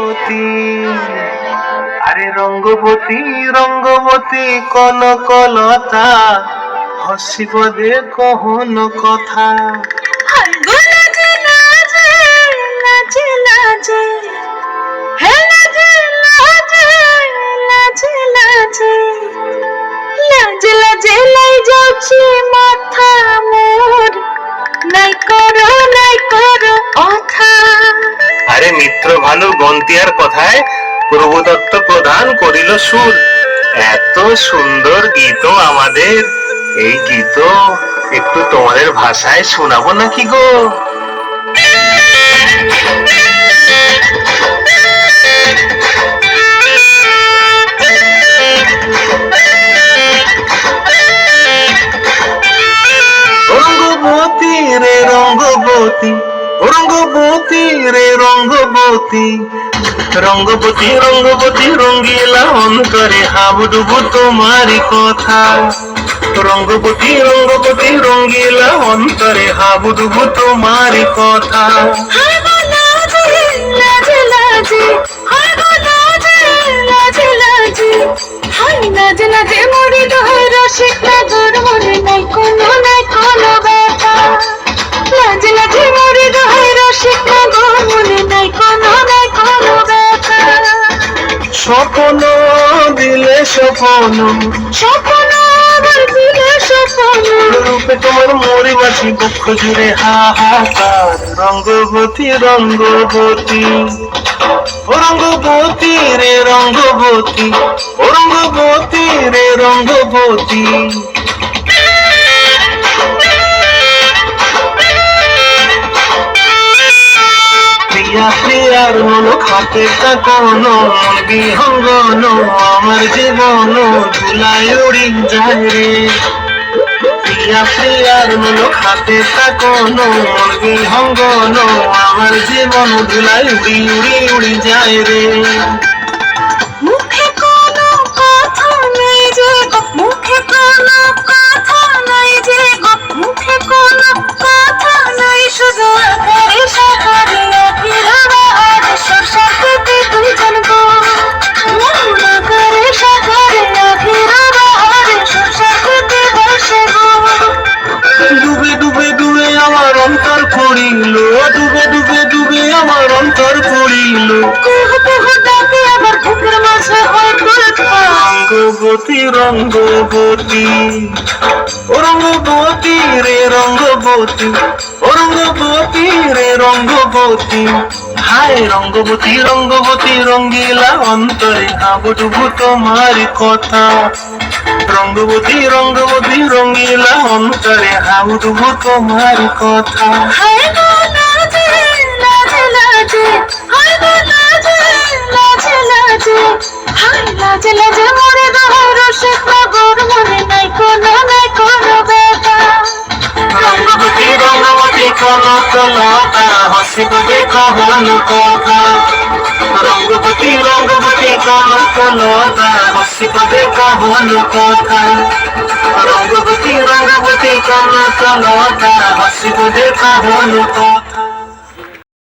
রঙ্গবতী, আরে রঙ্গবতী রঙ্গবতী কনকলতা, হসিব দে কহন কথা। লাজে লাজে লাজে লাজে হে লাজে লাজে লাজে লাজে লাজে লাজে লাই যাচ্ছে মাথা মোর, নাই করো কথা। আরে মিত্র ভালু গন্তিয়ার কথায় প্রভুদত্ত প্রদান করিল সুর। এত সুন্দর গীত আমাদের, এই গীত একটু তোমাদের ভাষায় শোনাবো নাকি গো? রঙ্গবতী রে রঙ্গবতী, রঙ্গবতী রে রঙ্গবতী, রঙ্গবতী রঙ্গবতী রঙ্গিলা অন্তরে হাবুডুবু তোমারি কথা। রঙ্গবতী রঙ্গবতী রঙ্গিলা অন্তরে হাবুডুবু তোমারি কথা। হায় গো লাজে লাজে লাজে, হায় গো লাজে লাজে লাজে, হায় লাজে লাজে মরি দোহাই রসিক নগর মনে নাই কোনো ব্যথা। লাজে লাজে মরি দোহাই রসিক নগর মনে নাই কোনো ব্যথা। স্বপ্ন দিলে স্বপ্ন, স্বপ্ন আবার দিলে স্বপ্ন, রূপে তোমার মরি বাসি বক্ষ জুড়ে হাহাকার। রঙ্গবতী রঙ্গবতী, রঙ্গবতী রে রঙ্গবতী, রঙ্গবতী রে রঙ্গবতী। প্রিয়া প্রিয়ার মন খাতে কোন মন বিহঙ্গন, আমার জীবন ধুলায় উড়ি যায় রে। প্রিয়া প্রিয়ার মন খাতে কোন মন বিহঙ্গন, আমার জীবন ধুলায় উড়ি উড়ি উড়ি যায় রে। মুখে কোনো কথা নাই যে গো, মুখে কোনো কথা নাই যে গো, মুখে কোনো কথা নাই, শুধু আকারে সাকারে আখিরা আর সরসাতে দুইজন গো। আকারে সাকারে আখিরা আর সরসাতে বসে গো। ডুবে ডুবে ডুবে আমার অন্তর পড়িল, ডুবে ডুবে ডুবে আমার অন্তর পড়িল। কুহ কুহ ডাকে আবার বুকের মাঝে হয় দুলফা। রঙ্গবতী রঙ্গবতী, রঙ্গবতী রে রঙ্গবতী, রঙ্গবতী রে রঙ্গবতী। হায় রঙ্গবতী রঙ্গবতী রঙ্গিলা অন্তরে হাবুডুবু তোমারি কথা। রঙ্গবতী রঙ্গবতী রঙ্গিলা অন্তরে হাবুডুবু তোমারি কথা। হায় গো লাজে লাজে লাজে, হায় গো লাজে লাজে লাজে, হায় লাজে লাজে মরে দোহাই রসিক নগর মনে নাই কোনো ব্যথা। রঙ্গবতী রঙ্গবতী কনকলতা, হসিব দে কহন কথা। রঙ্গবতী রঙ্গবতী কনকলতা, হসিব দে কহন কথা। রঙ্গবতী রঙ্গবতী কনকলতা, হসিব দে কহন কথা।